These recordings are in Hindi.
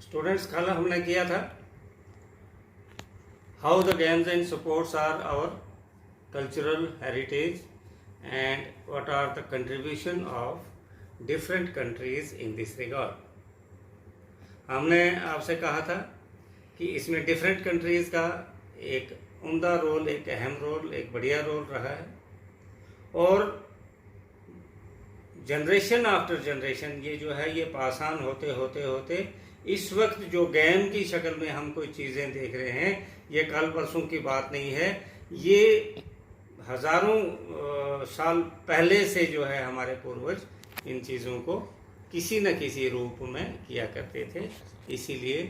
स्टूडेंट्स, कल हमने किया था how the games and sports are our cultural heritage and what are the contribution of different countries in this regard. हमने आपसे कहा था कि इसमें डिफरेंट कंट्रीज का एक उम्दा रोल, एक अहम रोल, एक बढ़िया रोल रहा है और जनरेशन आफ्टर जनरेशन ये जो है ये पास ऑन होते होते होते इस वक्त जो गेम की शक्ल में हम कोई चीज़ें देख रहे हैं, ये कल परसों की बात नहीं है। ये हज़ारों साल पहले से जो है हमारे पूर्वज इन चीज़ों को किसी न किसी रूप में किया करते थे। इसीलिए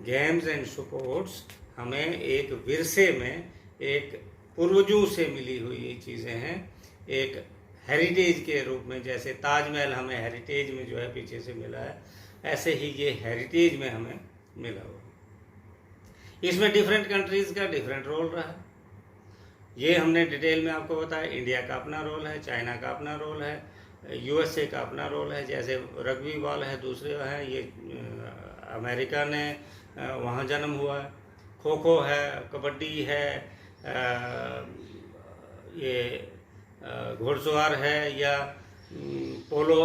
गेम्स एंड स्पोर्ट्स हमें एक विरसे में, एक पूर्वजों से मिली हुई ये चीज़ें हैं, एक हेरिटेज के रूप में। जैसे ताजमहल हमें हेरिटेज में जो है पीछे से मिला है, ऐसे ही ये हेरिटेज में हमें मिला हुआ। इसमें डिफरेंट कंट्रीज़ का डिफरेंट रोल रहा है, ये हमने डिटेल में आपको बताया। इंडिया का अपना रोल है, चाइना का अपना रोल है, यूएसए का अपना रोल है। जैसे रग्बी बॉल है, दूसरे हैं ये अमेरिका ने वहाँ जन्म हुआ है। खो खो है, कबड्डी है, ये घुड़सवार है, या पोलो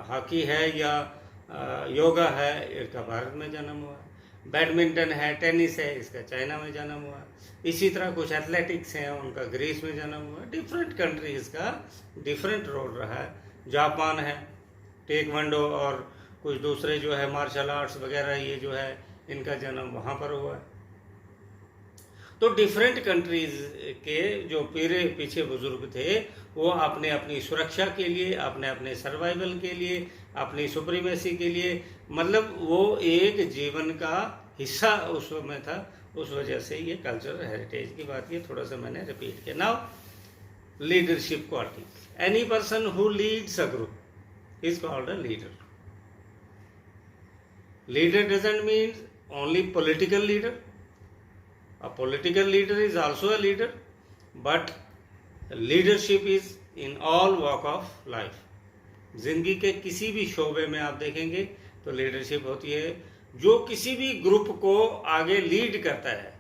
हॉकी है, या योगा है, इसका भारत में जन्म हुआ है। बैडमिंटन है, टेनिस है, इसका चाइना में जन्म हुआ है। इसी तरह कुछ एथलेटिक्स हैं, उनका ग्रीस में जन्म हुआ है। डिफरेंट कंट्रीज का डिफरेंट रोल रहा है। जापान है, टेक्वांडो और कुछ दूसरे जो है मार्शल आर्ट्स वगैरह, ये जो है इनका जन्म वहाँ पर हुआ है। तो डिफरेंट कंट्रीज के जो पीछे बुजुर्ग थे, वो अपने अपनी सुरक्षा के लिए, अपने अपने सर्वाइवल के लिए, अपनी सुप्रीमेसी के लिए, मतलब वो एक जीवन का हिस्सा उस में था। उस वजह से ये कल्चरल हेरिटेज की बात ये थोड़ा सा मैंने रिपीट किया। Now leadership quality, any person who leads a group is called a leader. Leader doesn't mean only political leader. A political leader is also a leader, but leadership is in all walk of life. जिंदगी के किसी भी शोबे में आप देखेंगे तो लीडरशिप होती है, जो किसी भी ग्रुप को आगे लीड करता है।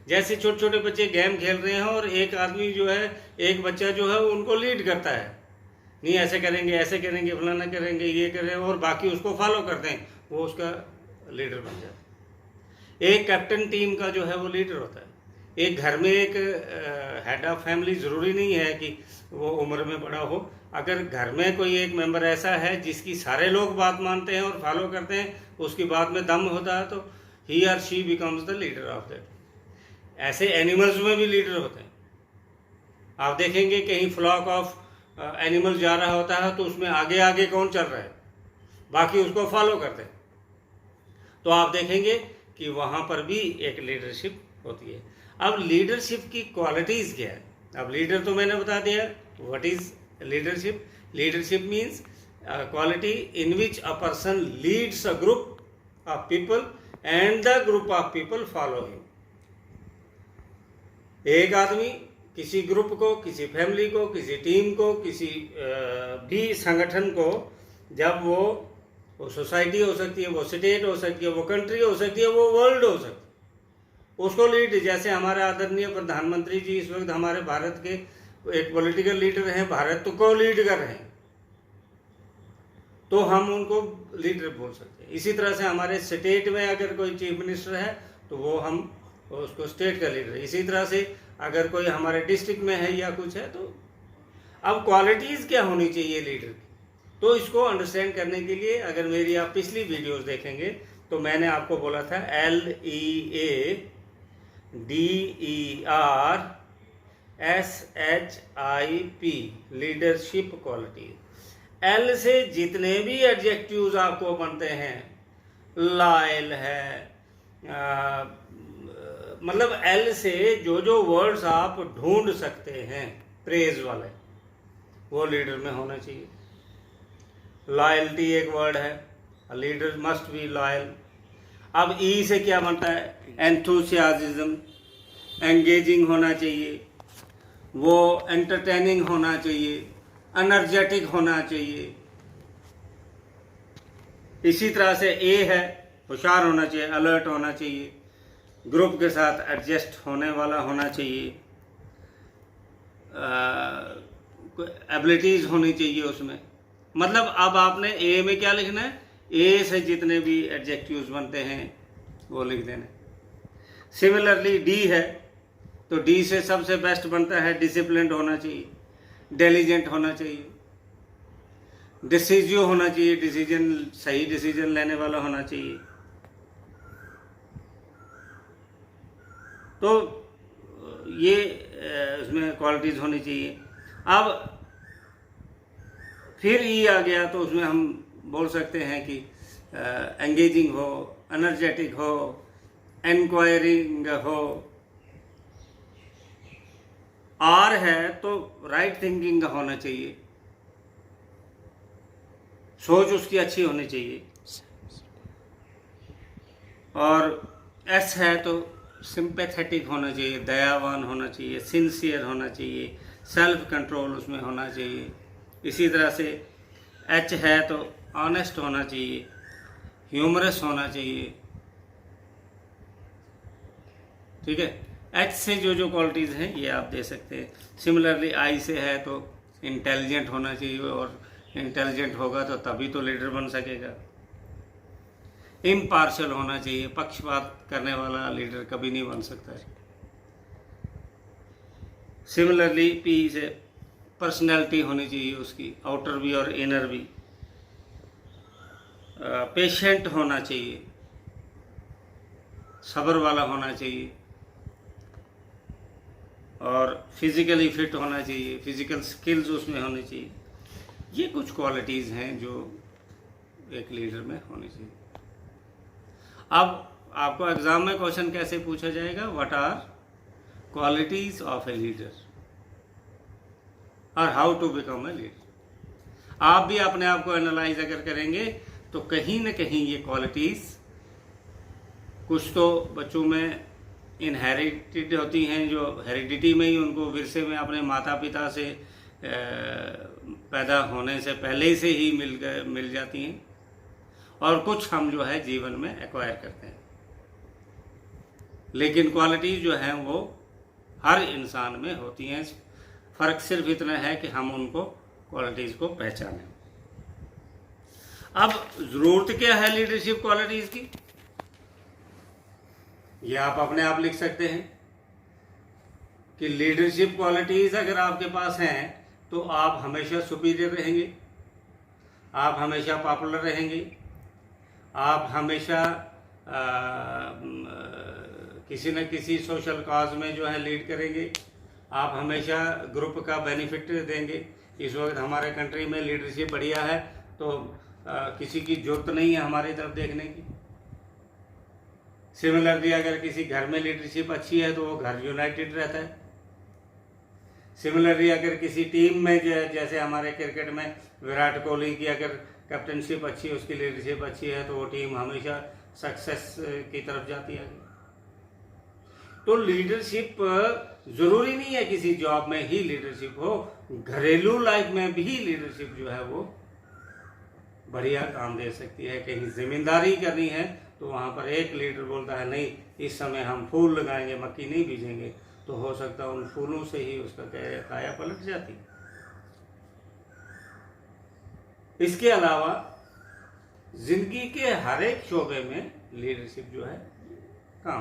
जैसे छोटे छोटे बच्चे गेम खेल रहे हैं और एक आदमी जो है, एक बच्चा जो है उनको लीड करता है, नहीं ऐसे करेंगे, ऐसे करेंगे, फलाना करेंगे, ये करें, और बाकी उसको फॉलो करते हैं, वो उसका लीडर बन जाता है। एक कैप्टन टीम का जो है वो लीडर होता है। एक घर में एक हेड ऑफ फैमिली ज़रूरी नहीं है कि वो उम्र में बड़ा हो। अगर घर में कोई एक मेंबर ऐसा है जिसकी सारे लोग बात मानते हैं और फॉलो करते हैं, उसकी बात में दम होता है, तो ही और she becomes the leader of that. ऐसे एनिमल्स में भी लीडर होते हैं। आप देखेंगे कहीं फ्लॉक ऑफ एनिमल जा रहा होता है तो उसमें आगे आगे कौन चल रहा है, बाकी उसको फॉलो करते हैं। तो आप देखेंगे कि वहाँ पर भी एक लीडरशिप होती है। अब लीडरशिप की क्वालिटीज़ क्या है? अब लीडर तो मैंने बता दिया, what is leadership. Leadership means quality in which a person leads a group of people and the group of people follow him. एक आदमी किसी ग्रुप को, किसी फैमिली को, किसी टीम को, किसी भी संगठन को, जब वो सोसाइटी हो सकती है, वो स्टेट हो सकती है, वो कंट्री हो सकती है, वो वर्ल्ड हो सकती है, उसको लीड, जैसे हमारे आदरणीय प्रधानमंत्री जी इस वक्त हमारे भारत के एक पॉलिटिकल लीडर हैं, भारत को लीड कर रहे हैं, तो हम उनको लीडर बोल सकते हैं। इसी तरह से हमारे स्टेट में अगर कोई चीफ मिनिस्टर है तो वो हम उसको स्टेट का लीडर। इसी तरह से अगर कोई हमारे डिस्ट्रिक्ट में है या कुछ है, तो अब क्वालिटीज़ क्या होनी चाहिए लीडर की, तो इसको अंडरस्टैंड करने के लिए अगर मेरी आप पिछली वीडियोस देखेंगे तो मैंने आपको बोला था LEADERSHIP, लीडरशिप क्वालिटी। एल से जितने भी एडजेक्टिव्स आपको बनते हैं, लॉयल है, मतलब एल से जो जो वर्ड्स आप ढूंढ सकते हैं प्रेज वाले, वो लीडर में होना चाहिए। लॉयल्टी एक वर्ड है, लीडर मस्ट बी लॉयल। अब ई से क्या बनता है? एंथुसियाज्म, एंगेजिंग होना चाहिए, वो एंटरटेनिंग होना चाहिए, एनर्जेटिक होना चाहिए। इसी तरह से ए है होशियार होना चाहिए, अलर्ट होना चाहिए, ग्रुप के साथ एडजस्ट होने वाला होना चाहिए, एबिलिटीज़ होनी चाहिए उसमें। मतलब अब आपने ए में क्या लिखना है, ए से जितने भी एडजेक्टिव्स बनते हैं वो लिख देना। सिमिलरली डी है तो डी से सबसे बेस्ट बनता है डिसिप्लिन्ड होना चाहिए, डिलीजेंट होना चाहिए, डिसीजिव होना चाहिए, सही डिसीजन लेने वाला होना चाहिए। तो ये उसमें क्वालिटीज़ होनी चाहिए। अब फिर ई आ गया तो उसमें हम बोल सकते हैं कि एंगेजिंग हो, एनर्जेटिक हो, इंक्वायरिंग हो। आर है तो राइट थिंकिंग का होना चाहिए, सोच उसकी अच्छी होनी चाहिए। और एस है तो सिंपैथेटिक होना चाहिए, दयावान होना चाहिए, सिंसियर होना चाहिए, सेल्फ कंट्रोल उसमें होना चाहिए। इसी तरह से एच है तो ऑनेस्ट होना चाहिए, ह्यूमरस होना चाहिए। ठीक है, एच से जो जो क्वालिटीज़ हैं ये आप दे सकते हैं। सिमिलरली आई से है तो इंटेलिजेंट होना चाहिए, और इंटेलिजेंट होगा तो तभी तो लीडर बन सकेगा। इम्पार्शियल होना चाहिए, पक्षपात करने वाला लीडर कभी नहीं बन सकता है। सिमिलरली पी से पर्सनैलिटी होनी चाहिए उसकी, आउटर भी और इनर भी। पेशेंट होना चाहिए, सब्र वाला होना चाहिए, और फिजिकली फिट होना चाहिए, फिजिकल स्किल्स उसमें होनी चाहिए। ये कुछ क्वालिटीज़ हैं जो एक लीडर में होनी चाहिए। अब आपको एग्जाम में क्वेश्चन कैसे पूछा जाएगा, what are qualities of a leader और how to become a leader. आप भी अपने आप को एनालाइज अगर करेंगे तो कहीं ना कहीं ये क्वालिटीज़ कुछ तो बच्चों में इनहेरिटेड होती हैं, जो हेरिडिटी में ही उनको विरसे में अपने माता पिता से पैदा होने से पहले से ही मिल जाती हैं, और कुछ हम जो है जीवन में एक्वायर करते हैं। लेकिन क्वालिटीज़ जो हैं वो हर इंसान में होती हैं, फ़र्क सिर्फ इतना है कि हम उनको क्वालिटीज़ को पहचानें। अब ज़रूरत क्या है लीडरशिप क्वालिटीज़ की, ये आप अपने आप लिख सकते हैं कि लीडरशिप क्वालिटीज़ अगर आपके पास हैं तो आप हमेशा सुपीरियर रहेंगे, आप हमेशा पॉपुलर रहेंगे, आप हमेशा किसी न किसी सोशल काज में जो है लीड करेंगे, आप हमेशा ग्रुप का बेनिफिट देंगे। इस वक्त हमारे कंट्री में लीडरशिप बढ़िया है तो किसी की जरूरत नहीं है हमारी तरफ देखने की। सिमिलरली अगर किसी घर में लीडरशिप अच्छी है तो वो घर यूनाइटेड रहता है। सिमिलरली अगर किसी टीम में जो है, जैसे हमारे क्रिकेट में विराट कोहली की अगर कैप्टनशिप अच्छी है, उसकी लीडरशिप अच्छी है, तो वो टीम हमेशा सक्सेस की तरफ जाती है। तो लीडरशिप ज़रूरी नहीं है किसी जॉब में ही लीडरशिप हो, घरेलू लाइफ में भी लीडरशिप जो है वो बढ़िया काम दे सकती है। कहीं जिम्मेदारी करनी है तो वहाँ पर एक लीडर बोलता है नहीं इस समय हम फूल लगाएंगे, मक्की नहीं बीजेंगे, तो हो सकता है उन फूलों से ही उसका काया पलट जाती। इसके अलावा जिंदगी के हर एक शोबे में लीडरशिप जो है काम